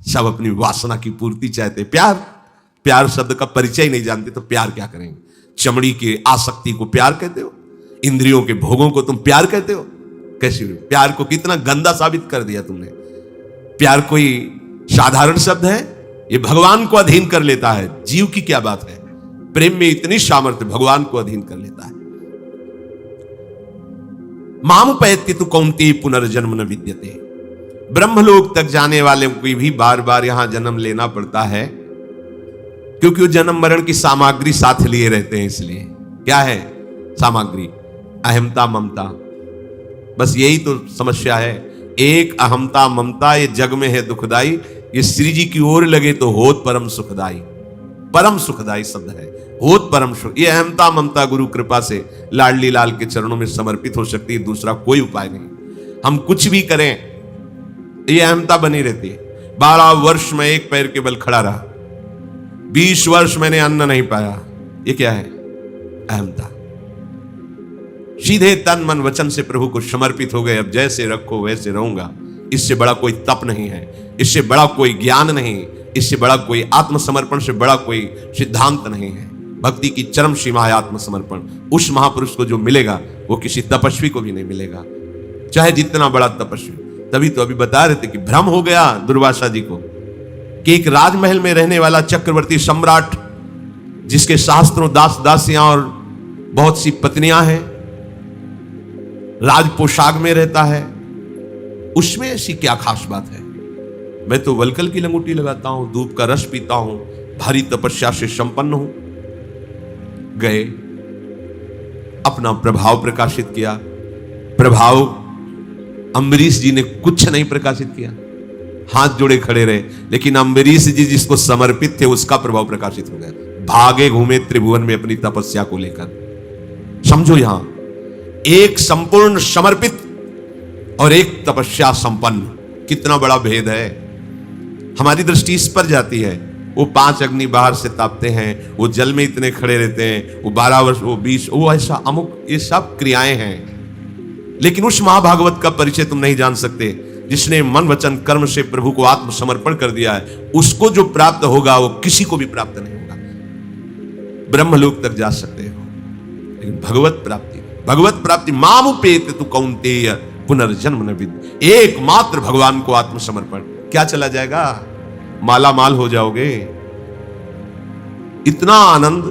सब अपनी वासना की पूर्ति चाहते। प्यार, प्यार शब्द का परिचय ही नहीं जानते तो प्यार क्या करेंगे? चमड़ी की आसक्ति को प्यार कहते हो? इंद्रियों के भोगों को तुम प्यार कहते हो? कैसे? प्यार को कितना गंदा साबित कर दिया तुमने। प्यार कोई साधारण शब्द है? ये भगवान को अधीन कर लेता है। जीव की क्या बात है, प्रेम में इतनी सामर्थ्य, भगवान को अधीन कर लेता है। मामुपैति तु कौन्तेय पुनर्जन्म न विद्यते। ब्रह्मलोक तक जाने वाले को भी बार बार यहां जन्म लेना पड़ता है, क्योंकि वो जन्म मरण की सामग्री साथ लिए रहते हैं। इसलिए क्या है सामग्री? अहमता ममता। बस यही तो समस्या है। एक अहमता ममता ये जग में है दुखदाई, ये श्री जी की ओर लगे तो होत परम सुखदाई। परम सुखदाई शब्द है, होत परम सुख। ये अहमता ममता गुरु कृपा से लाडली लाल के चरणों में समर्पित हो सकती है, दूसरा कोई उपाय नहीं। हम कुछ भी करें ये अहमता बनी रहती है। 12 वर्ष में एक पैर के बल खड़ा रहा, 20 वर्ष मैंने अन्न नहीं पाया, ये क्या है? अहमता। सीधे तन मन वचन से प्रभु को समर्पित हो गए, अब जैसे रखो वैसे रहूंगा। इससे बड़ा कोई तप नहीं है, इससे बड़ा कोई ज्ञान नहीं, इससे बड़ा कोई आत्मसमर्पण से बड़ा कोई सिद्धांत नहीं है। भक्ति की चरम सीमा है आत्मसमर्पण। उस महापुरुष को जो मिलेगा वो किसी तपस्वी को भी नहीं मिलेगा, चाहे जितना बड़ा तपस्वी। तभी तो अभी बता रहे थे कि भ्रम हो गया दुर्वासा जी को कि एक राजमहल में रहने वाला चक्रवर्ती सम्राट, जिसके शास्त्रों दास दासियां और बहुत सी पत्नियां हैं, राज पोशाक में रहता है, उसमें ऐसी क्या खास बात है? मैं तो वलकल की लंगोटी लगाता हूं, दूध का रस पीता हूं, भारी तपस्या से संपन्न हूं। गए, अपना प्रभाव प्रकाशित किया। प्रभाव अम्बरीश जी ने कुछ नहीं प्रकाशित किया, हाथ जोड़े खड़े रहे, लेकिन अम्बरीश जी जिसको समर्पित थे उसका प्रभाव प्रकाशित हो गया। भागे घूमे त्रिभुवन में अपनी तपस्या को लेकर। समझो यहां एक संपूर्ण समर्पित और एक तपस्या संपन्न, कितना बड़ा भेद है। हमारी दृष्टि इस पर जाती है, वो 5 अग्नि बाहर से तापते हैं, वो जल में इतने खड़े रहते हैं, वो 12 वर्ष, वो 20, वो ऐसा अमुक, ये सब क्रियाएं हैं। लेकिन उस महाभागवत का परिचय तुम नहीं जान सकते जिसने मन वचन कर्म से प्रभु को आत्मसमर्पण कर दिया है। उसको जो प्राप्त होगा वो किसी को भी प्राप्त नहीं होगा। ब्रह्मलोक तक जा सकते हो, लेकिन भगवत प्राप्ति मामुपेति तु कौन्तेय पुनर्जन्म न विद्यते। एकमात्र भगवान को आत्मसमर्पण, क्या चला जाएगा? माला माल हो जाओगे। इतना आनंद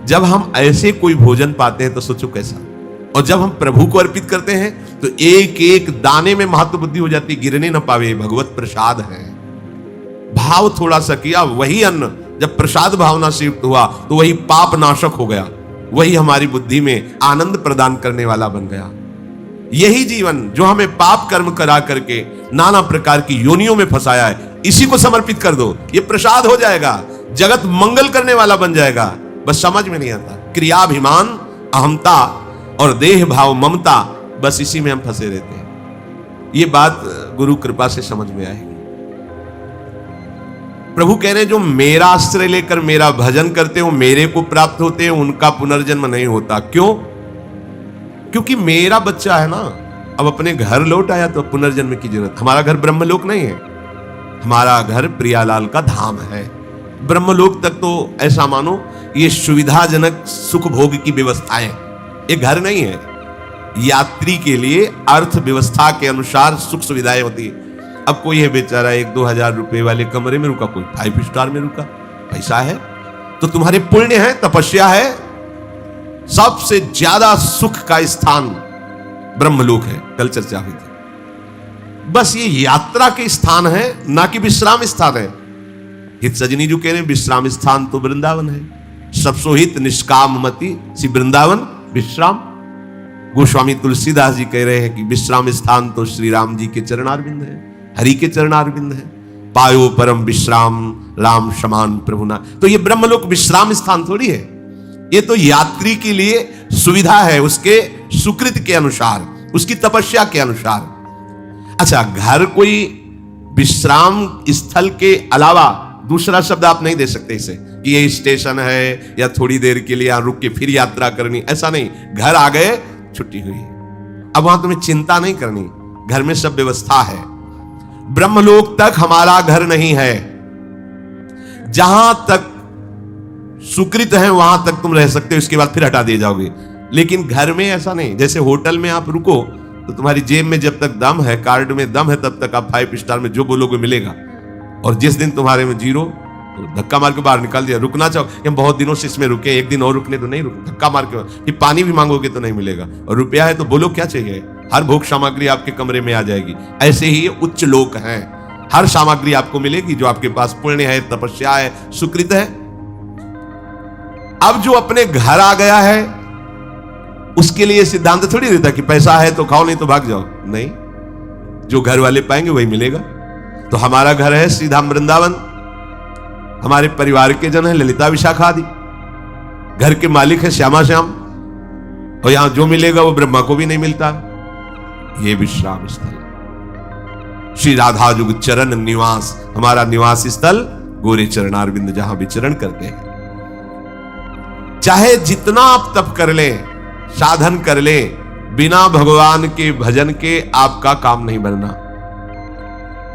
जब हम ऐसे कोई भोजन पाते हैं तो सोचो कैसा। और जब हम प्रभु को अर्पित करते हैं तो एक एक दाने में महत्व बुद्धि हो जाती, गिरने न पावे, भगवत प्रसाद है। भाव थोड़ा सा किया, वही अन्न जब प्रसाद भावना से युक्त हुआ तो वही पाप नाशक हो गया, वही हमारी बुद्धि में आनंद प्रदान करने वाला बन गया। यही जीवन जो हमें पाप कर्म करा करके नाना प्रकार की योनियों में फंसाया है, इसी को समर्पित कर दो, ये प्रसाद हो जाएगा, जगत मंगल करने वाला बन जाएगा। बस समझ में नहीं आता, क्रियाभिमान, अहमता और देह भाव ममता, बस इसी में हम फंसे रहते हैं। ये बात गुरु कृपा से समझ में आएगी। प्रभु कह रहे हैं जो मेरा आश्रय लेकर मेरा भजन करते हो मेरे को प्राप्त होते हैं, उनका पुनर्जन्म नहीं होता। क्यों? क्योंकि मेरा बच्चा है ना, अब अपने घर लौट आया तो पुनर्जन्म की जरूरत। हमारा घर ब्रह्मलोक नहीं है, हमारा घर प्रियालाल का धाम है। ब्रह्मलोक तक तो ऐसा मानो ये सुविधाजनक सुख भोग की व्यवस्थाएं, ये घर नहीं है। यात्री के लिए अर्थव्यवस्था के अनुसार सुख सुविधाएं होती है। अब कोई है बेचारा 1-2 हजार रुपए वाले कमरे में रुका, कोई 5 स्टार में रुका, पैसा है तो तुम्हारे पुण्य है, तपस्या है। सबसे ज्यादा सुख का स्थान ब्रह्मलोक है, कल चर्चा हुई थी। बस ये यात्रा के स्थान है, ना कि विश्राम स्थान है। हित सजनी जो कह रहे हैं विश्राम स्थान तो वृंदावन है। सबसो हित निष्काम मति सी वृंदावन विश्राम। गोस्वामी तुलसीदास जी कह रहे हैं कि विश्राम स्थान तो श्री राम जी के चरणारविंद है, हरि के चरणारविंद है। पायो परम विश्राम राम समान प्रभु ना। तो ये ब्रह्मलोक विश्राम स्थान थोड़ी है, ये तो यात्री के लिए सुविधा है, उसके सुकृत के अनुसार, उसकी तपस्या के अनुसार। अच्छा, घर कोई विश्राम स्थल के अलावा दूसरा शब्द आप नहीं दे सकते इसे कि ये स्टेशन है या थोड़ी देर के लिए रुक के फिर यात्रा करनी, ऐसा नहीं। घर आ गए, छुट्टी हुई, अब वहां तुम्हें चिंता नहीं करनी, घर में सब व्यवस्था है। ब्रह्मलोक तक हमारा घर नहीं है। जहां तक सुकृत है वहां तक तुम रह सकते हो, इसके बाद फिर हटा दिए जाओगे। लेकिन घर में ऐसा नहीं। जैसे होटल में आप रुको तो तुम्हारी जेब में जब तक दम है, कार्ड में दम है, तब तक आप 5 स्टार में जो बोलोगे मिलेगा। और जिस दिन तुम्हारे में जीरो, तो धक्का मार के बाहर निकाल दिया। रुकना चाहो कि हम बहुत दिनों से इसमें रुके, एक दिन और रुकने तो नहीं रुक, धक्का मार के। फिर पानी भी मांगोगे तो नहीं मिलेगा। और रुपया है तो बोलो क्या चाहिए, हर भोग सामग्री आपके कमरे में आ जाएगी। ऐसे ही उच्च लोक हैं, हर सामग्री आपको मिलेगी जो आपके पास पुण्य है, तपस्या है, सुकृत है। अब जो अपने घर आ गया है उसके लिए सिद्धांत थोड़ी रहता कि पैसा है तो खाओ नहीं तो भाग जाओ। नहीं, जो घर वाले पाएंगे वही मिलेगा। तो हमारा घर है श्रीधाम वृंदावन, हमारे परिवार के जन है ललिता विशाखा आदि, घर के मालिक है श्यामा श्याम, और यहां जो मिलेगा वो ब्रह्मा को भी नहीं मिलता। ये विश्राम स्थल श्री राधा जुग चरण निवास, हमारा निवास स्थल गोरे चरणारविंद, जहां विचरण करते हैं। चाहे जितना आप तप कर ले, साधन कर ले, बिना भगवान के भजन के आपका काम नहीं बनना।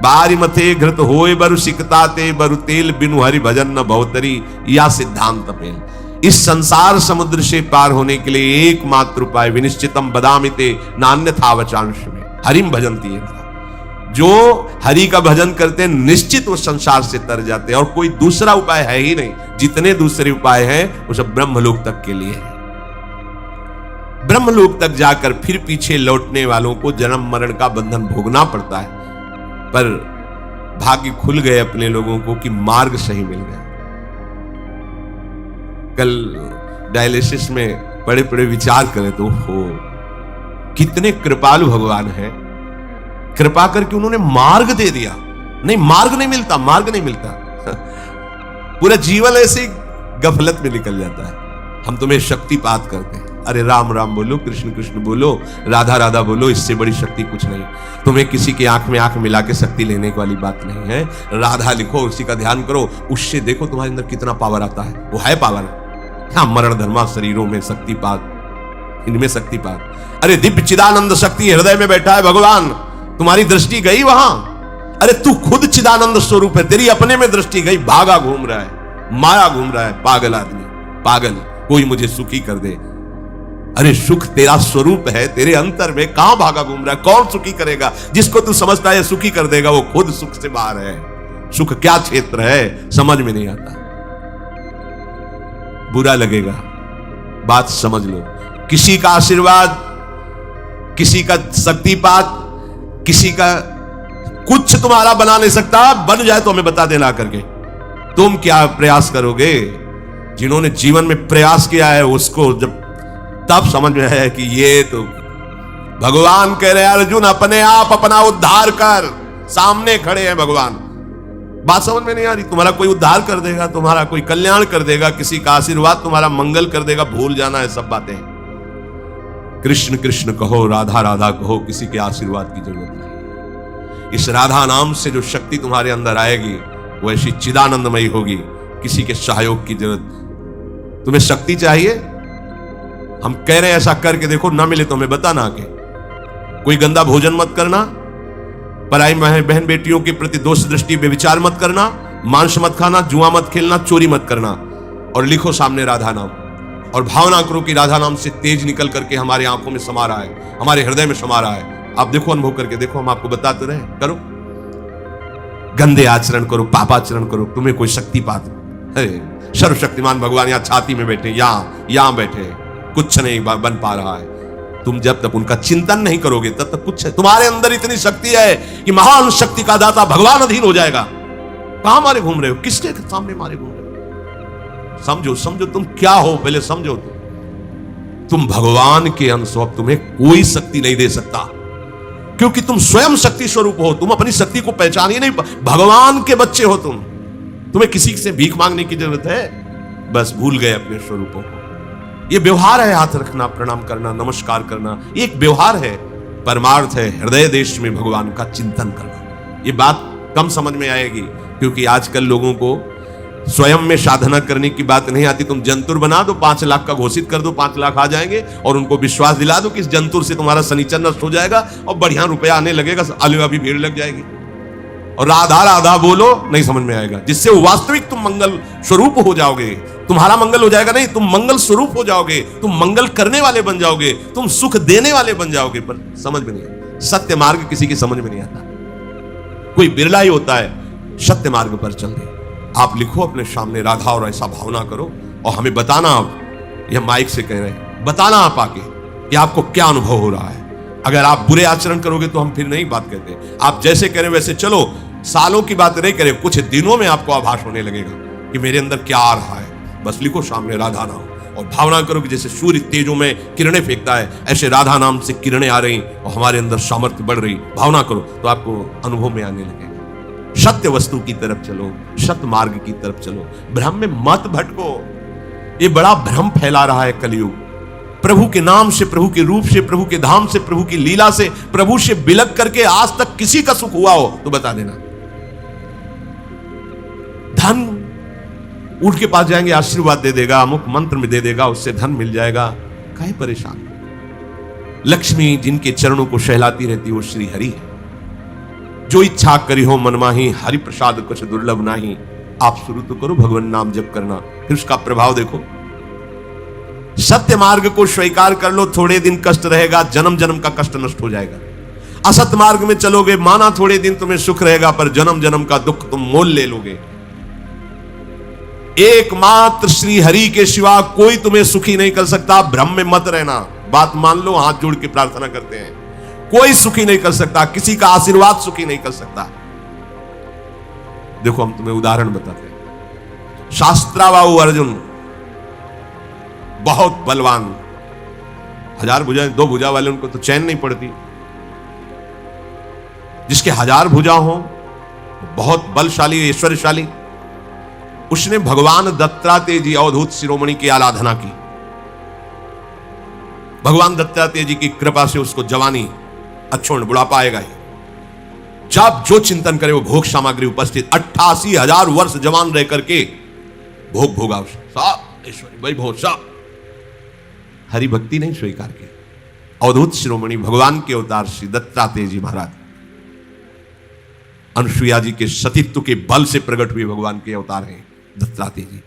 बारी मथे घृत होए बरु सिकताते बरु तेल, बिनु हरि भजन न भवतरी, या सिद्धांत पेल। इस संसार समुद्र से पार होने के लिए एकमात्र उपाय विनिश्चितम बदामिते नान्यथा वचांश में हरिम भजंती है। जो हरि का भजन करते हैं निश्चित वो संसार से तर जाते हैं, और कोई दूसरा उपाय है ही नहीं। जितने दूसरे उपाय हैं वो सब ब्रह्मलोक तक के लिए है। ब्रह्मलोक तक जाकर फिर पीछे लौटने वालों को जन्म मरण का बंधन भोगना पड़ता है। पर भाग्य खुल गए अपने लोगों को कि मार्ग सही मिल गया। कल डायलिसिस में बड़े बड़े विचार करें तो हो कितने कृपालु भगवान है, कृपा करके उन्होंने मार्ग दे दिया। नहीं, मार्ग नहीं मिलता, मार्ग नहीं मिलता। पूरा जीवन ऐसे गफलत में निकल जाता है। हम तुम्हें शक्तिपात करते हैं, अरे राम राम बोलो, कृष्ण कृष्ण बोलो, राधा राधा बोलो, इससे बड़ी शक्ति कुछ नहीं। तुम्हें किसी की आंख में आंख मिला के शक्ति लेने वाली बात नहीं है। राधा लिखो, उसी का ध्यान करो, उससे देखो तुम्हारे अंदर कितना पावर आता है। वो है पावर। हाँ, मरण धर्मा शरीरों में शक्तिपात, इनमें शक्तिपात। अरे दिव्य चिदानंद शक्ति हृदय में बैठा है भगवान, तुम्हारी दृष्टि गई वहां। अरे तू खुद चिदानंद स्वरूप है, तेरी अपने में दृष्टि गई, भागा घूम रहा है, माया घूम रहा है। पागल आदमी, पागल, कोई मुझे सुखी कर दे। अरे सुख तेरा स्वरूप है, तेरे अंतर में, कहां भागा घूम रहा है? कौन सुखी करेगा? जिसको तू समझता है सुखी कर देगा, वो खुद सुख से बाहर है। सुख क्या क्षेत्र है समझ में नहीं आता। बुरा लगेगा, बात समझ लो। किसी का आशीर्वाद, किसी का शक्तिपात, किसी का कुछ तुम्हारा बना नहीं सकता। बन जाए तो हमें बता देना करके। तुम क्या प्रयास करोगे? जिन्होंने जीवन में प्रयास किया है उसको जब तब समझ में आया कि ये तो भगवान कह रहे हैं, अर्जुन अपने आप अपना उद्धार कर, सामने खड़े हैं भगवान। बात समझ में नहीं आ रही? तुम्हारा कोई उद्धार कर देगा, तुम्हारा कोई कल्याण कर देगा, किसी का आशीर्वाद तुम्हारा मंगल कर देगा, भूल जाना है सब बातें। कृष्ण कृष्ण कहो, राधा राधा कहो, किसी के आशीर्वाद की जरूरत नहीं। इस राधा नाम से जो शक्ति तुम्हारे अंदर आएगी वो ऐसी चिदानंदमयी होगी, किसी के सहयोग की जरूरत। तुम्हें शक्ति चाहिए, हम कह रहे हैं ऐसा करके देखो, ना मिले तो हमें बताना आके। कोई गंदा भोजन मत करना, पराई बहन बेटियों के प्रति दोष दृष्टि बेविचार मत करना, मांस मत खाना, जुआ मत खेलना, चोरी मत करना, और लिखो सामने राधा नाम, और भावना करो कि राधा नाम से तेज निकल करके हमारे आंखों में समा रहा है, हमारे हृदय में समा रहा है। आप देखो, अनुभव करके देखो, हम आपको बताते रहे। करो, गंदे आचरण करो, पापाचरण करो, तुम्हें कोई शक्तिपात। सर्वशक्तिमान भगवान यहाँ छाती में बैठे, यहां बैठे, कुछ नहीं बन पा रहा है। तुम जब तक उनका चिंतन नहीं करोगे तब तक कुछ है। तुम्हारे अंदर इतनी शक्ति है कि महान शक्ति का दाता भगवान अधीन हो जाएगा। कहां मारे घूम रहे हो? किसके सामने मारे घूम रहे हो? समझो, समझो तुम क्या हो, पहले समझो। तुम भगवान के अंश हो, तुम्हें कोई शक्ति नहीं दे सकता, क्योंकि तुम स्वयं शक्ति स्वरूप हो। तुम अपनी शक्ति को पहचान ही नहीं, भगवान के बच्चे हो तुम। तुम्हें किसी से भीख मांगने की जरूरत है? बस भूल गए अपने स्वरूपों को। ये व्यवहार है, हाथ रखना, प्रणाम करना, नमस्कार करना, एक व्यवहार है। परमार्थ है हृदय देश में भगवान का चिंतन करना। ये बात कम समझ में आएगी, क्योंकि आजकल लोगों को स्वयं में साधना करने की बात नहीं आती। तुम जंतुर बना दो, 5 लाख का घोषित कर दो, 5 लाख आ जाएंगे, और उनको विश्वास दिला दो कि इस जंतुर से तुम्हारा शनिचर नष्ट हो जाएगा और बढ़िया रुपया आने लगेगा, अलवा भी भीड़ लग जाएगी। और राधा राधा बोलो, नहीं समझ में आएगा। जिससे वास्तविक तुम मंगल स्वरूप हो जाओगे, तुम्हारा मंगल हो जाएगा नहीं, तुम मंगल स्वरूप हो जाओगे, तुम मंगल करने वाले बन जाओगे, तुम सुख देने वाले बन जाओगे। पर समझ में नहीं आता, सत्य मार्ग किसी की समझ में नहीं आता, कोई बिरला ही होता है सत्य मार्ग पर चल रहे। आप लिखो अपने सामने राधा और ऐसा भावना करो और हमें बताना। आप यह माइक से कह रहे हैं, बताना आप आके कि आपको क्या अनुभव हो रहा है। अगर आप बुरे आचरण करोगे तो हम फिर नहीं बात कहते, आप जैसे करें वैसे चलो, सालों की बात नहीं करें, कुछ दिनों में आपको आभास होने लगेगा कि मेरे अंदर क्या आ रहा है। बस लिखो सामने राधा नाम और भावना करो कि जैसे सूर्य तेजों में किरणें फेंकता है, ऐसे राधा नाम से किरणें आ रही और हमारे अंदर सामर्थ्य बढ़ रही। भावना करो तो आपको अनुभव में आने लगेगा। सत्य वस्तु की तरफ चलो, सत्य मार्ग की तरफ चलो, भ्रम में मत भटको। ये बड़ा भ्रम फैला रहा है कलयुग। प्रभु के नाम से, प्रभु के रूप से, प्रभु के धाम से, प्रभु की लीला से, प्रभु से बिलक करके आज तक किसी का सुख हुआ हो तो बता देना। धन उठ के पास जाएंगे, आशीर्वाद दे देगा, अमुक मंत्र में दे देगा, उससे धन मिल जाएगा, काहे परेशान। लक्ष्मी जिनके चरणों को सहलाती रहती वो श्री हरि है। जो इच्छा करी हो मन माही, हरि प्रसाद कुछ दुर्लभ नाही। आप शुरू तो करो भगवान नाम जप करना, फिर उसका प्रभाव देखो। सत्य मार्ग को स्वीकार कर लो, थोड़े दिन कष्ट रहेगा, जन्म जन्म का कष्ट नष्ट हो जाएगा। असत्य मार्ग में चलोगे, माना थोड़े दिन तुम्हें सुख रहेगा, पर जन्म जन्म का दुख तुम मोल ले लोगे। एकमात्र श्री हरि के सिवा कोई तुम्हें सुखी नहीं कर सकता। भ्रम में मत रहना, बात मान लो, हाथ जोड़ के प्रार्थना करते हैं। कोई सुखी नहीं कर सकता, किसी का आशीर्वाद सुखी नहीं कर सकता। देखो हम तुम्हें उदाहरण बताते हैं। शास्त्राबाहु अर्जुन बहुत बलवान, 1000 भुजाएं, 2 भुजा वाले उनको तो चैन नहीं पड़ती। जिसके 1000 भुजा हो, बहुत बलशाली, ऐश्वर्यशाली, उसने भगवान दत्तात्रेय जी अवधूत शिरोमणि की आराधना की। भगवान दत्तात्रेय जी की कृपा से उसको जवानी, अच्छोड़, बुढ़ापा आएगा ही। जब जो चिंतन करे वो भोग सामग्री उपस्थित, 88,000 वर्ष जवान रह करके भोग भोगा, सब ऐश्वर्य वैभव सब। हरि भक्ति नहीं स्वीकार की। अवधूत शिरोमणि भगवान के अवतार श्री दत्तात्रेय जी महाराज, अनुसुईया जी के सतीत्व के बल से प्रकट हुए भगवान के अवतार हैं दत्तात्रेय जी।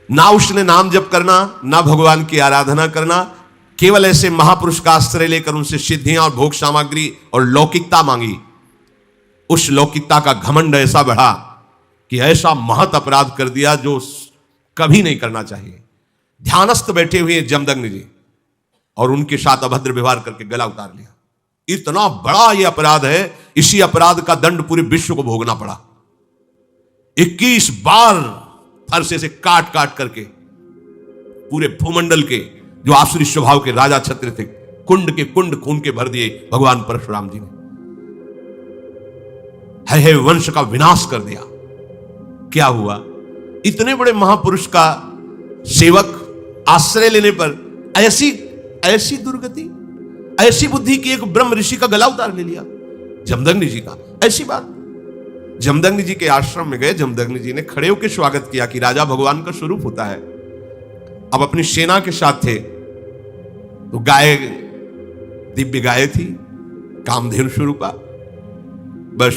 ना उसने नाम जप करना, ना भगवान की आराधना करना, केवल ऐसे महापुरुष का आश्रय लेकर उनसे सिद्धियां और भोग सामग्री और लौकिकता मांगी। उस लौकिकता का घमंड ऐसा बढ़ा कि ऐसा महत अपराध कर दिया जो कभी नहीं करना चाहिए। ध्यानस्थ बैठे हुए जमदग्नि जी और उनके साथ अभद्र व्यवहार करके गला उतार लिया। इतना बड़ा यह अपराध है, इसी अपराध का दंड पूरे विश्व को भोगना पड़ा। 21 बार फरसे से काट काट करके पूरे भूमंडल के जो आसुरी स्वभाव के राजा छत्र थे, कुंड के कुंड खून के भर दिए भगवान परशुराम जी ने। है वंश का विनाश कर दिया। क्या हुआ? इतने बड़े महापुरुष का सेवक आश्रय लेने पर ऐसी ऐसी दुर्गति, ऐसी बुद्धि की एक ब्रह्म ऋषि का गला उतार ले लिया जमदग्नि जी का। ऐसी बात। जमदग्नि जी के आश्रम में गए, जमदग्नि जी ने खड़े होकर स्वागत किया कि राजा भगवान का स्वरूप होता है। अब अपनी सेना के साथ थे तो गाय, दिव्य गाय थी, कामधेनु स्वरूपा। बस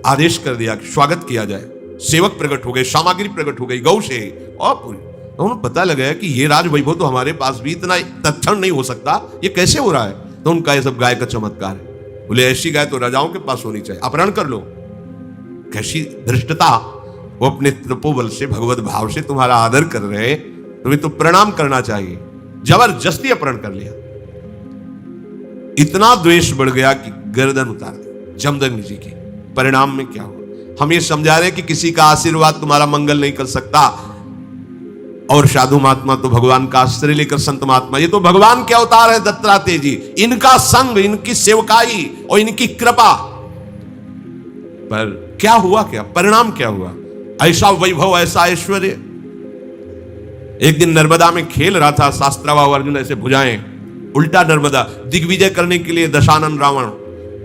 आदेश कर दिया कि स्वागत किया जाए। सेवक प्रकट हो गए, सामग्री प्रकट हो गई गौ से और पूरी। तो उन्हें पता लगा कि ये राज वैभव तो हमारे पास भी इतना तत्क्षण नहीं हो सकता, ये कैसे हो रहा है। तो उनका ये सब गाय का चमत्कार है। बोले ऐसी गाय तो राजाओं के पास होनी चाहिए, अपहरण कर लो। कैसी धृष्टता! वो अपने तपोबल से, भगवत भाव से तुम्हारा आदर कर रहे, तुम्हें तो प्रणाम करना चाहिए। जबरदस्ती अपहरण कर लिया। इतना द्वेष बढ़ गया कि गर्दन उतार दी जमदग्नि जी की। परिणाम में क्या हुआ? हम ये समझा रहे हैं कि किसी का आशीर्वाद तुम्हारा मंगल नहीं कर सकता। और साधु महात्मा तो भगवान का आश्रय लेकर, संत महात्मा ये तो भगवान के अवतार है दत्तात्रेय जी। इनका संग, इनकी सेवकाई और इनकी कृपा। पर क्या हुआ? क्या परिणाम क्या हुआ? ऐसा वैभव, ऐसा ऐश्वर्य। एक दिन नर्मदा में खेल रहा था शास्त्राबाहु अर्जुन, ऐसे भुजाएं उल्टा नर्मदा दिग्विजय करने के लिए दशानन रावण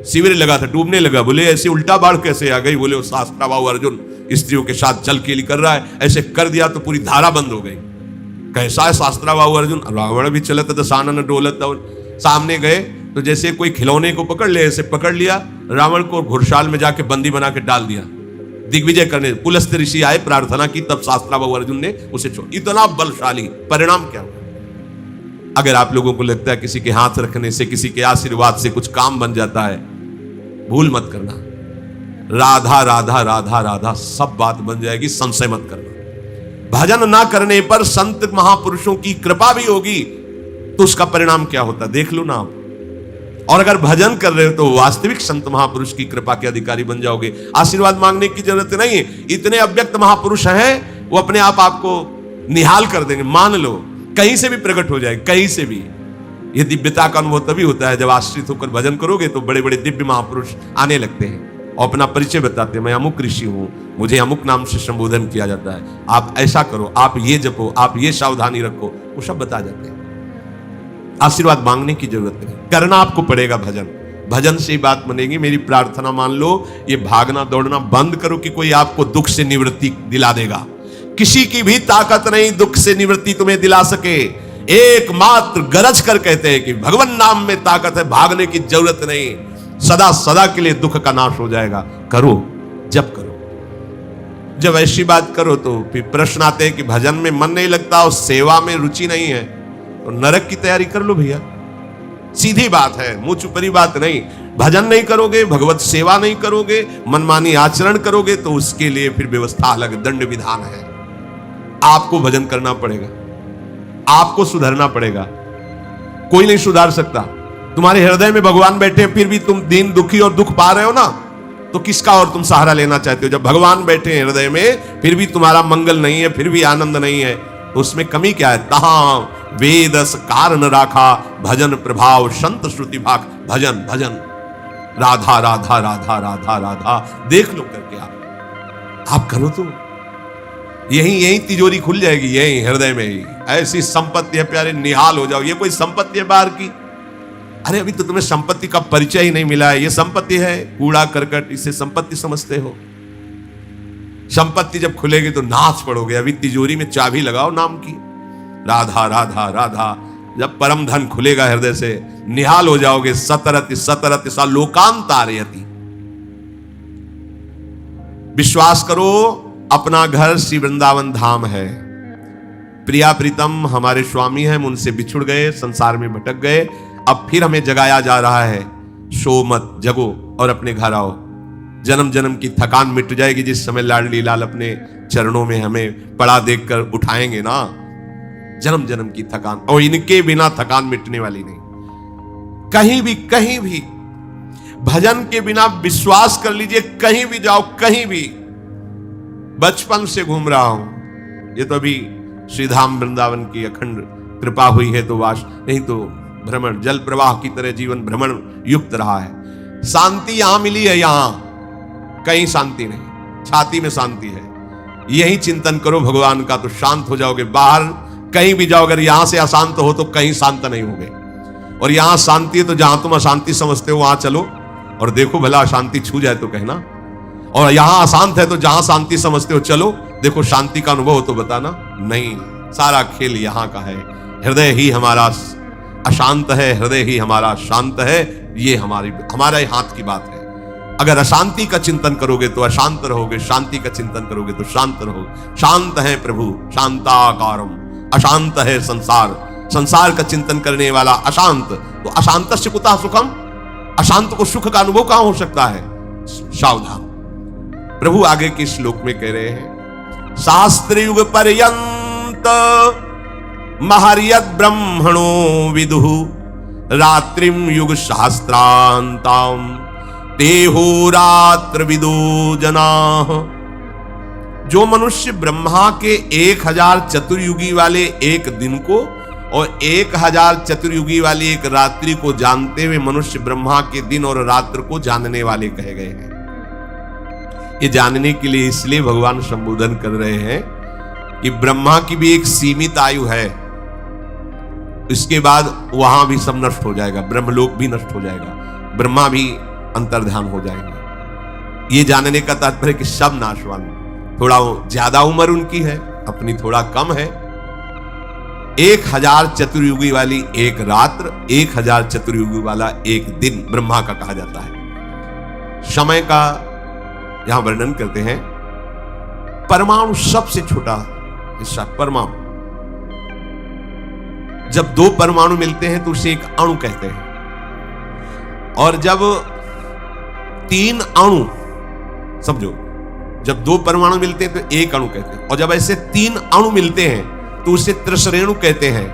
शिविर लगा था, डूबने लगा। बोले ऐसे उल्टा बाढ़ कैसे आ गई? बोले वो शास्त्राबाहु अर्जुन स्त्रियों के साथ जल खेल कर रहा है, ऐसे कर दिया तो पूरी धारा बंद हो गई। कैसा है शास्त्राबाहु अर्जुन? रावण भी चलत दशानन डोलत। सामने गए, तो जैसे कोई खिलौने को पकड़ ले, ऐसे पकड़ लिया, रावण को घुड़शाल में जाके बंदी बना के डाल दिया। दिग्विजय करने पुलस्त ऋषि आए, प्रार्थना की, तब शास्त्राबाहु अर्जुन ने उसे छोड़। इतना बलशाली। परिणाम क्या हुआ? अगर आप लोगों को लगता है किसी के हाथ रखने से, किसी के आशीर्वाद से कुछ काम बन जाता है, भूल मत करना। राधा राधा राधा राधा सब बात बन जाएगी, संशय मत करना। भजन ना करने पर संत महापुरुषों की कृपा भी होगी तो उसका परिणाम क्या होता देख लो ना आप। और अगर भजन कर रहे हो तो वास्तविक संत महापुरुष की कृपा के अधिकारी बन जाओगे। आशीर्वाद मांगने की जरूरत नहीं है। इतने अव्यक्त महापुरुष हैं, वो अपने आप आपको निहाल कर देंगे। मान लो कहीं से भी प्रकट हो जाए, कहीं से भी। यह दिव्यता का अनुभव तभी होता है जब आश्रित होकर भजन करोगे तो बड़े बड़े दिव्य महापुरुष आने लगते हैं और अपना परिचय बताते हैं, मैं अमुक ऋषि हूं, मुझे अमुक नाम से संबोधन किया जाता है, आप ऐसा करो, आप ये जपो, आप ये सावधानी रखो, वो सब बता जाते हैं। आशीर्वाद मांगने की जरूरत नहीं, करना आपको पड़ेगा भजन। भजन से ही बात बनेगी। मेरी प्रार्थना मान लो, ये भागना दौड़ना बंद करो कि कोई आपको दुख से निवृत्ति दिला देगा। किसी की भी ताकत नहीं दुख से निवृत्ति तुम्हें दिला सके। एकमात्र गरज कर कहते हैं कि भगवान नाम में ताकत है, भागने की जरूरत नहीं। सदा सदा के लिए दुख का नाश हो जाएगा। करो, जब करो। जब ऐसी बात करो तो फिर प्रश्न आते हैं कि भजन में मन नहीं लगता और सेवा में रुचि नहीं है, तो नरक की तैयारी कर लो भैया। सीधी बात है, मुंह चुपरी बात नहीं। भजन नहीं करोगे, भगवत सेवा नहीं करोगे, मनमानी आचरण करोगे तो उसके लिए फिर व्यवस्था अलग, दंड विधान है। आपको भजन करना पड़ेगा, आपको सुधरना पड़ेगा। कोई नहीं सुधार सकता। तुम्हारे हृदय में भगवान बैठे हैं, फिर भी तुम दीन दुखी और दुख पा रहे हो ना, तो किसका और तुम सहारा लेना चाहते हो? जब भगवान बैठे हैं हृदय में, फिर भी तुम्हारा मंगल नहीं है, फिर भी आनंद नहीं है, तो उसमें कमी क्या है? तहां वेदस कारण राखा, भजन प्रभाव संत श्रुति भाग। भजन भजन, राधा राधा राधा राधा राधा, देख लो करके आप करो तो यही तिजोरी खुल जाएगी, यही हृदय में ही। ऐसी संपत्ति है प्यारे, निहाल हो जाओ। ये कोई संपत्ति है बाहर की? अरे अभी तो तुम्हें संपत्ति का परिचय ही नहीं मिला है। ये संपत्ति है कूड़ा करकट, इसे संपत्ति समझते हो? संपत्ति जब खुलेगी तो नाच पड़ोगे। अभी तिजोरी में चाबी लगाओ नाम की, राधा राधा राधा। जब परम धन खुलेगा हृदय से, निहाल हो जाओगे। सतरति सतरति सा लोकांतारयति। विश्वास करो, अपना घर श्री वृंदावन धाम है। प्रिया प्रीतम हमारे स्वामी हैं, उनसे बिछुड़ गए, संसार में भटक गए, अब फिर हमें जगाया जा रहा है। सो मत, जगो और अपने घर आओ। जन्म जन्म की थकान मिट जाएगी जिस समय लाडली लाल अपने चरणों में हमें पड़ा देखकर उठाएंगे ना। जन्म जन्म की थकान, और इनके बिना थकान मिटने वाली नहीं। कहीं भी भजन के बिना विश्वास कर लीजिए, कहीं भी जाओ, कहीं भी। बचपन से घूम रहा हूं, ये तो अभी श्रीधाम वृंदावन की अखंड कृपा हुई है तो वाश, नहीं तो भ्रमण, जल प्रवाह की तरह जीवन भ्रमण युक्त रहा है। शांति यहां मिली है, यहां कहीं शांति नहीं, छाती में शांति है। यही चिंतन करो भगवान का तो शांत हो जाओगे। बाहर कहीं भी जाओ, अगर यहां से अशांत हो तो कहीं शांत नहीं होगे। और यहां शांति है तो जहां तुम अशांति समझते हो वहां चलो और देखो भला अशांति छू जाए तो कहना। और यहां अशांत है तो जहां शांति समझते हो चलो, देखो शांति का अनुभव हो तो बताना। नहीं, सारा खेल यहां का है। हृदय ही हमारा अशांत है, हृदय ही हमारा शांत है। ये हमारे हाथ की बात है। अगर अशांति का चिंतन करोगे तो अशांत रहोगे, शांति का चिंतन करोगे तो शांत रहोगे। शांत है प्रभु शांताकारम, अशांत है संसार, संसार का चिंतन करने वाला अशांत। तो अशांतस्य कुतः सुखम, अशांत को सुख का अनुभव कहां हो सकता है? सावधान। प्रभु आगे के श्लोक में कह रहे हैं, शास्त्र युग पर्यंत महर्यद ब्रह्मणो विदुः रात्रिम युग शास्त्रांताम देहो रात्र विदो जनाः। जो मनुष्य ब्रह्मा के 1000 चतुर्युगी वाले एक दिन को और 1000 चतुर्युगी वाली एक रात्रि को जानते हुए मनुष्य ब्रह्मा के दिन और रात्र को जानने वाले कहे गए हैं। ये जानने के लिए इसलिए भगवान संबोधन कर रहे हैं कि ब्रह्मा की भी एक सीमित आयु है, इसके बाद वहां भी सब नष्ट हो जाएगा, ब्रह्मलोक भी नष्ट हो जाएगा, ब्रह्मा भी अंतर्ध्यान हो जाएंगे। ये जानने का तात्पर्य कि सब नाशवान। थोड़ा ज्यादा उम्र उनकी है, अपनी थोड़ा कम है, 1000 चतुर्युगी वाली एक रात्र, 1000 चतुर्युगी वाला एक दिन ब्रह्मा का कहा जाता है। समय का यहां वर्णन करते हैं। परमाणु सबसे छोटा हिस्सा परमाणु, जब दो परमाणु मिलते हैं तो उसे एक अणु कहते हैं। और जब 3 अणु, समझो, जब 2 परमाणु मिलते हैं तो एक अणु कहते हैं। और जब ऐसे 3 अणु मिलते हैं तो उसे त्रिश्रेणु कहते हैं।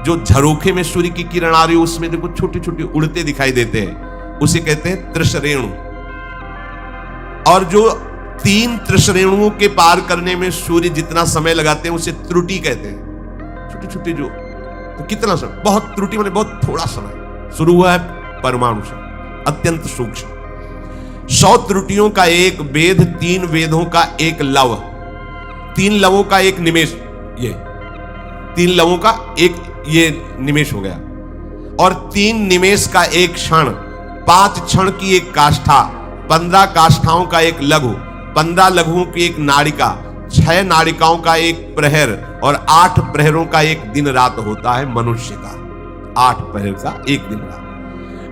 जो झरोखे में सूर्य की किरण आ रही है उसमें देखो छोटे छोटे उड़ते दिखाई देते हैं, उसे कहते हैं त्रिश्रेणु। और जो 3 त्रिश्रेणुओं के पार करने में सूर्य जितना समय लगाते हैं उसे त्रुटि कहते हैं। छोटे छोटे जो, तो कितना समय, बहुत त्रुटि माने बहुत थोड़ा समय। शुरू हुआ है परमाणु से, अत्यंत सूक्ष्म। 100 त्रुटियों का एक वेद, 3 वेदों का एक लव, 3 लवों का एक निमेष, ये 3 लवों का एक ये निमेष हो गया। और 3 निमेष का एक क्षण, 5 क्षण की एक काष्ठा, 15 काष्ठाओं का एक लघु, 15 लघुओं की एक नाड़िका, 6 नाड़िकाओं का एक प्रहर और 8 प्रहरों का एक दिन रात होता है मनुष्य का। 8 प्रहर का एक दिन रात,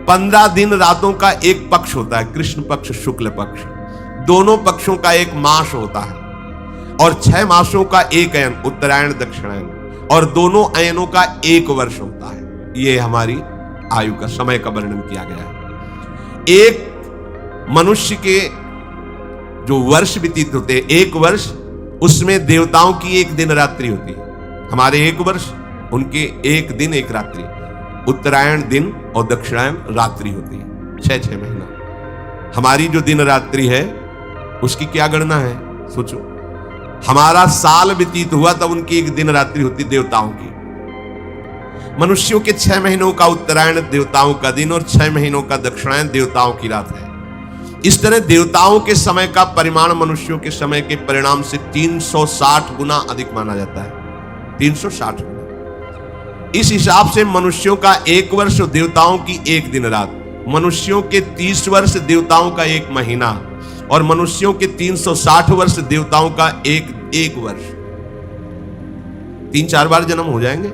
15 दिन रातों का एक पक्ष होता है, कृष्ण पक्ष शुक्ल पक्ष। दोनों पक्षों का एक मास होता है। और 6 मासों का एक अयन, उत्तरायण दक्षिणायन, और दोनों अयनों का एक वर्ष होता है। यह हमारी आयु का, समय का वर्णन किया गया है। एक मनुष्य के जो वर्ष व्यतीत होते हैं, एक वर्ष, उसमें देवताओं की एक दिन रात्रि होती है। हमारे एक वर्ष, उनके एक दिन एक रात्रि। उत्तरायण दिन और दक्षिणायन रात्रि होती है, 6-6 महीना। हमारी जो दिन रात्रि है उसकी क्या गणना है, सोचो। हमारा साल व्यतीत हुआ तब उनकी एक दिन रात्रि होती देवताओं की। मनुष्यों के 6 महीनों का उत्तरायण देवताओं का दिन और 6 महीनों का दक्षिणायन देवताओं की रात है। इस तरह देवताओं के समय का परिमाण मनुष्यों के समय के परिणाम से 360 गुना अधिक माना जाता है। 360 गुना। इस हिसाब से मनुष्यों का एक वर्ष, देवताओं की एक दिन रात, मनुष्यों के 30 वर्ष, देवताओं का एक महीना, और मनुष्यों के 360 वर्ष, देवताओं का एक वर्ष। 3-4 बार जन्म हो जाएंगे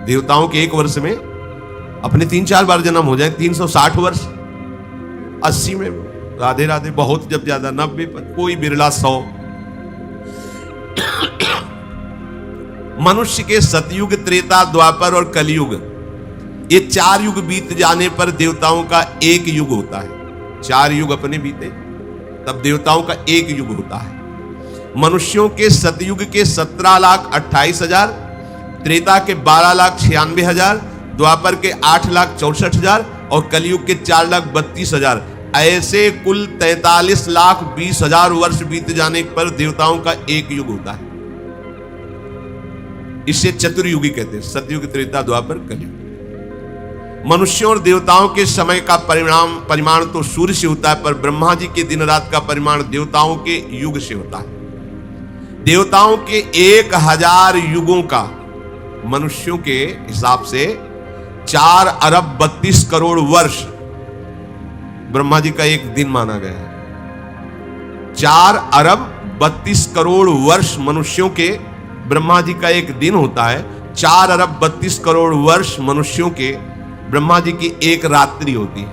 देवताओं के एक वर्ष में, अपने 3-4 बार जन्म हो जाए। 360 वर्ष, 80 में राधे राधे, बहुत जब ज्यादा 90 पर, कोई बिरला 100। मनुष्य के सतयुग, त्रेता, द्वापर और कलयुग, ये 4 युग बीत जाने पर देवताओं का एक युग होता है। 4 युग अपने बीते तब देवताओं का एक युग होता है। मनुष्यों के सतयुग के 17,28,000, त्रेता के 12,96,000, द्वापर के 8,64,000 और कलयुग के 4,32,000। ऐसे कुल 43,20,000 वर्ष बीत जाने पर देवताओं का एक युग होता है। इसे चतुर्युगी कहते हैं, सतयुग, त्रेता, द्वापर, कलयुग। मनुष्यों और देवताओं के समय का परिमाण तो सूर्य से होता है, पर ब्रह्मा जी के दिन रात का परिमाण देवताओं के युग से होता है। देवताओं के 1000 युगों का मनुष्यों के हिसाब से 4 अरब 32 करोड़ वर्ष ब्रह्मा जी का एक दिन माना गया है। 4 अरब 32 करोड़ वर्ष मनुष्यों के ब्रह्मा जी का एक दिन होता है। 4 अरब 32 करोड़ वर्ष मनुष्यों के ब्रह्मा जी की एक रात्रि होती है।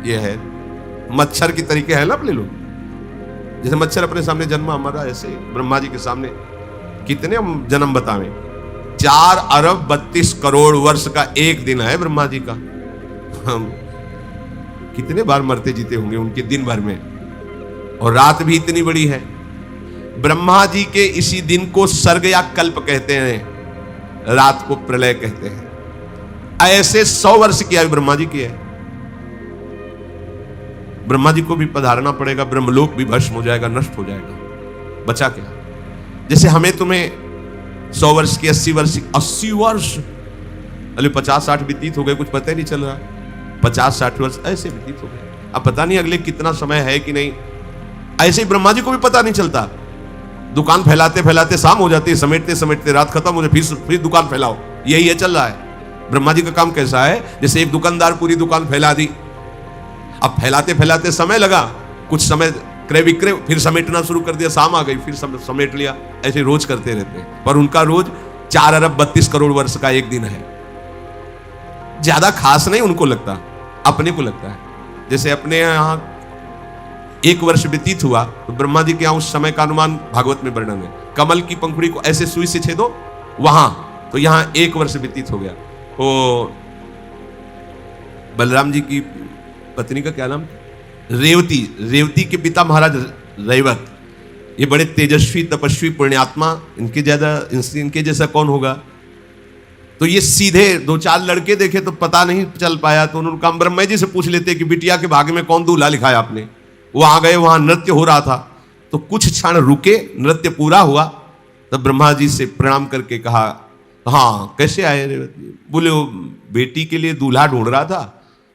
यह है मच्छर की तरीके है ना अपने लोग, जैसे मच्छर अपने सामने जन्म हमारा, ऐसे ब्रह्मा जी के सामने कितने हम जन्म बतावें। 4 अरब 32 करोड़ वर्ष का एक दिन है ब्रह्मा जी का। हम कितने बार मरते जीते होंगे उनके दिन भर में, और रात भी इतनी बड़ी है। ब्रह्मा जी के इसी दिन को सर्ग या कल्प कहते हैं, रात को प्रलय कहते हैं। ऐसे 100 वर्ष की आयु ब्रह्मा जी की है। ब्रह्मा जी को भी पधारना पड़ेगा, ब्रह्मलोक भी भस्म हो जाएगा, नष्ट हो जाएगा, बचा क्या। जैसे हमें तुम्हें 100 वर्ष की, 80 वर्ष की, 80 वर्ष, अरे 50-60 व्यतीत हो गए, कुछ पता ही नहीं चल रहा। 50-60 वर्ष ऐसे व्यतीत हो गए, अब पता नहीं अगले कितना समय है कि नहीं। ऐसे ही ब्रह्मा जी को भी पता नहीं चलता। दुकान फैलाते फैलाते शाम हो जाती है, समेटते समेटते रात खत्म हो जाती, फिर दुकान फैलाओ, यही है चल रहा है। ब्रह्मा जी का काम कैसा है, जैसे एक दुकानदार पूरी दुकान फैला दी, अब फैलाते फैलाते समय लगा, कुछ समय क्रय विक्रय, फिर समेटना शुरू कर दिया, शाम आ गई फिर समेट लिया, ऐसे रोज करते रहते हैं। पर उनका रोज 4 अरब 32 करोड़ वर्ष का एक दिन है। ज्यादा खास नहीं उनको लगता, अपने को लगता है। जैसे अपने यहां 1 वर्ष व्यतीत हुआ तो ब्रह्मा जी के यहां उस समय का अनुमान भागवत में वर्णन है। कमल की पंखुड़ी को ऐसे सुई से छेदो वहां, तो यहां 1 वर्ष व्यतीत हो गया। तो बलराम जी की पत्नी का क्या नाम? रेवती। रेवती के पिता महाराज रैवत, ये बड़े तेजस्वी तपस्वी पुण्यात्मा, इनके जैसा कौन होगा। तो ये सीधे 2-4 लड़के देखे तो पता नहीं चल पाया, तो उन्होंने कहा ब्रह्मा जी से पूछ लेते कि बिटिया के भाग्य में कौन दूल्हा लिखा है आपने। वो आ गए, वहां नृत्य हो रहा था, तो कुछ क्षण रुके, नृत्य पूरा हुआ, तब ब्रह्मा जी से प्रणाम करके कहा, हाँ कैसे आए रेवती? बोले वो बेटी के लिए दूल्हा ढूंढ रहा था,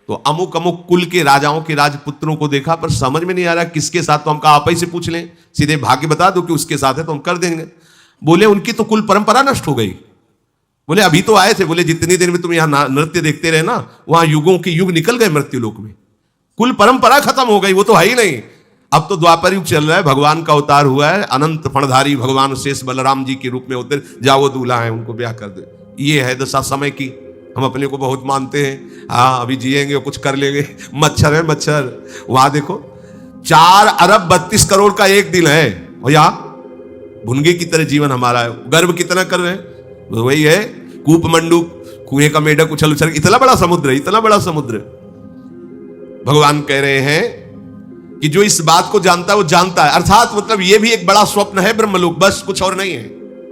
तो अमुक अमुक कुल के राजाओं के राजपुत्रों को देखा, पर समझ में नहीं आ रहा किसके साथ। तो हम कहा आप ही से पूछ लें, सीधे भाग्य बता दो कि उसके साथ है तो हम कर देंगे। बोले उनकी तो कुल परंपरा नष्ट हो गई। बोले अभी तो आए थे। बोले जितनी देर में तुम यहां नृत्य देखते रहे ना, वहां युगों के युग निकल गए मृत्यु लोक में, कुल परंपरा खत्म हो गई, वो तो है ही नहीं। अब तो द्वापर युग चल रहा है, भगवान का अवतार हुआ है, अनंत फणधारी भगवान शेष बलराम जी के रूप में उतर जाओ, दूल्हा है उनको ब्याह कर दे। ये है दशा समय की। हम अपने को बहुत मानते हैं, हाँ अभी जिएंगे कुछ कर लेंगे, मच्छर है मच्छर। वहां देखो 4 अरब 32 करोड़ का एक दिन है, और यहाँ भुनगे की तरह जीवन हमारा है। गर्व कितना कर रहे हैं, वही है कूप मंडूक, कुएं का मेढक उछल उछल, इतना बड़ा समुद्र, इतना बड़ा समुद्र। भगवान कह रहे हैं कि जो इस बात को जानता है वो जानता है, अर्थात मतलब ये भी एक बड़ा स्वप्न है ब्रह्मलोक, बस कुछ और नहीं है,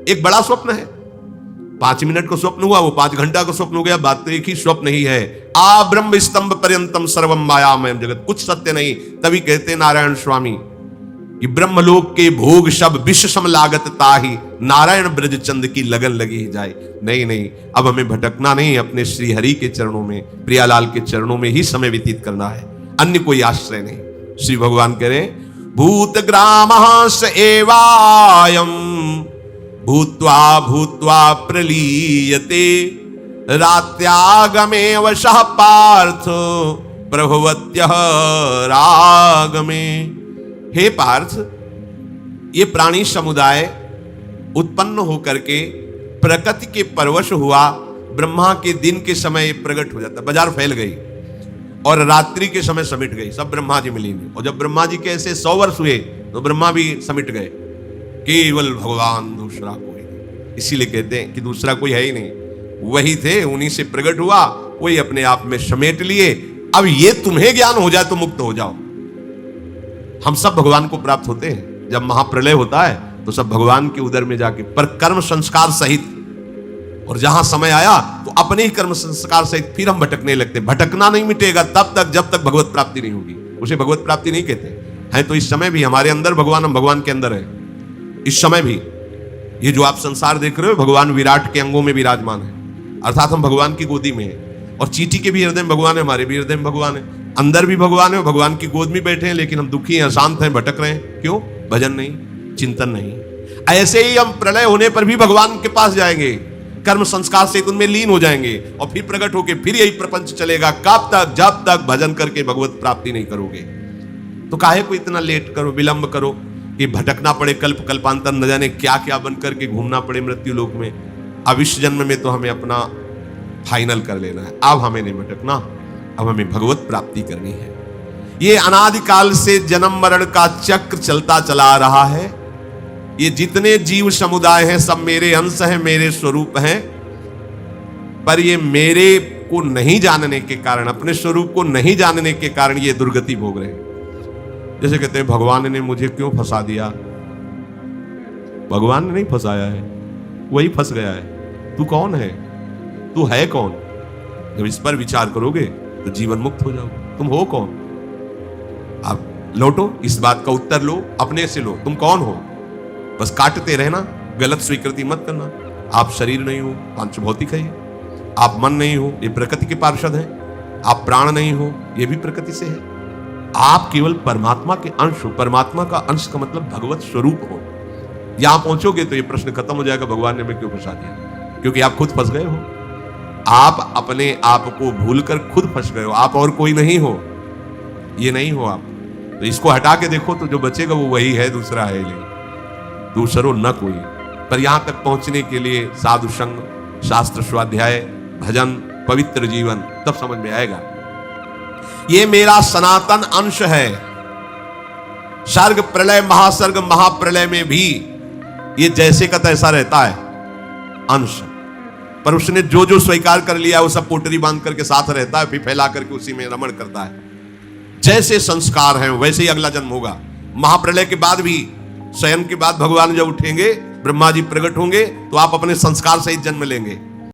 एक बड़ा स्वप्न है। 5 मिनट को स्वप्न हुआ, वो 5 घंटा का स्वप्न हो गया, बात तो एक ही स्वप्न ही है। आ ब्रह्म स्तंभ पर्यंतम सर्वम मायामय जगत, कुछ सत्य नहीं। तभी कहते नारायण स्वामी कि ब्रह्मलोक के भोग सब विश्व सम लागत ताही, नारायण ब्रज चंद की लगन लगी ही जाए। नहीं नहीं, अब हमें भटकना नहीं, अपने श्री हरि के चरणों में, प्रियालाल के चरणों में ही समय व्यतीत करना है, अन्य कोई आश्रय नहीं। श्री भगवान कह रहे भूत ग्रामः एवायम भूत्वा भूत्वा प्रलीयते रात्यागमे वशः पार्थ प्रभवत्यः रागमे। हे पार्थ, ये प्राणी समुदाय उत्पन्न होकर के प्रकृति के परवश हुआ, ब्रह्मा के दिन के समय प्रकट हो जाता, बाजार फैल गई, और रात्रि के समय समिट गई, सब ब्रह्मा जी मिलेंगे। और जब ब्रह्मा जी के ऐसे 100 वर्ष हुए तो ब्रह्मा भी समिट गए, केवल भगवान, दूसरा कोई नहीं। इसीलिए कहते हैं कि दूसरा कोई है ही नहीं, वही थे, उन्हीं से प्रकट हुआ, वही अपने आप में समेट लिए। अब ये तुम्हें ज्ञान हो जाए तो मुक्त हो जाओ। हम सब भगवान को प्राप्त होते हैं, जब महाप्रलय होता है तो सब भगवान के उदर में जाके, पर कर्म संस्कार सहित। और जहां समय आया तो अपने ही कर्म संस्कार सहित फिर हम भटकने लगते। भटकना नहीं मिटेगा तब तक जब तक भगवत प्राप्ति नहीं होगी, उसे भगवत प्राप्ति नहीं कहते हैं। तो इस समय भी हमारे अंदर भगवान, हम भगवान के अंदर है इस समय भी। ये जो आप संसार देख रहे हो, भगवान विराट के अंगों में विराजमान है, अर्थात हम भगवान की गोदी में है। और चींटी के भी हृदय में भगवान है, हमारे भी हृदय में भगवान है, अंदर भी भगवान है, भगवान की गोद में बैठे हैं, लेकिन हम दुखी हैं, अशांत हैं, भटक रहे हैं। क्यों? भजन नहीं, चिंतन नहीं। ऐसे ही हम प्रलय होने पर भी भगवान के पास जाएंगे, कर्म संस्कार से उनमें लीन हो जाएंगे, और फिर प्रकट होके फिर यही प्रपंच चलेगा। कब तक? जब तक भजन करके भगवत प्राप्ति नहीं करोगे। तो काहे को इतना लेट करो, विलंब करो कि भटकना पड़े, कल्प कल्पांतर न जाने क्या क्या बन करके घूमना पड़े मृत्यु लोक में। अब इस जन्म में तो हमें अपना फाइनल कर लेना है, अब हमें नहीं भटकना, अब हमें भगवत प्राप्ति करनी है। ये अनादिकाल से जन्म मरण का चक्र चलता चला रहा है। ये जितने जीव समुदाय हैं सब मेरे अंश हैं, मेरे स्वरूप हैं, पर ये मेरे को नहीं जानने के कारण, अपने स्वरूप को नहीं जानने के कारण ये दुर्गति भोग रहे हैं। जैसे कहते हैं भगवान ने मुझे क्यों फंसा दिया? भगवान ने नहीं फंसाया है, वही फंस गया है। तू कौन है? तू है कौन? जब इस पर विचार करोगे तो जीवन मुक्त हो जाओगे। तुम हो कौन? आप लौटो, इस बात का उत्तर लो, अपने से लो। तुम कौन हो? बस काटते रहना, गलत स्वीकृति मत करना। आप शरीर नहीं हो, पांच भौतिक है। आप मन नहीं हो, ये प्रकृति के पार्षद हैं। आप प्राण नहीं हो, ये भी प्रकृति से है। आप केवल परमात्मा के अंश हो। परमात्मा का अंश का मतलब भगवत स्वरूप हो। यहां पहुंचोगे तो ये प्रश्न खत्म हो जाएगा, भगवान ने हमें क्यों फंसा दिया? क्योंकि आप खुद फंस गए हो। आप अपने आप को भूलकर खुद फंस गए हो। आप और कोई नहीं हो, ये नहीं हो आप। तो इसको हटा के देखो तो जो बचेगा वो वही है, दूसरा है नहीं, दूसरो न कोई। पर यहां तक पहुंचने के लिए साधु संग, शास्त्र स्वाध्याय, भजन, पवित्र जीवन, तब समझ में आएगा। ये मेरा सनातन अंश है। सर्ग प्रलय महासर्ग महाप्रलय में भी ये जैसे का तैसा रहता है अंश, पर उसने जो जो स्वीकार कर लिया वो सब पोटरी बांध करके साथ रहता है, फिर फैला करके उसी में रमण करता है। जैसे संस्कार हैं वैसे ही अगला जन्म होगा। महाप्रलय के बाद भी, शयन के बाद भगवान जब उठेंगे, ब्रह्मा जी प्रकट होंगे, तो आप अपने संस्कार सहित जन्म लेंगे।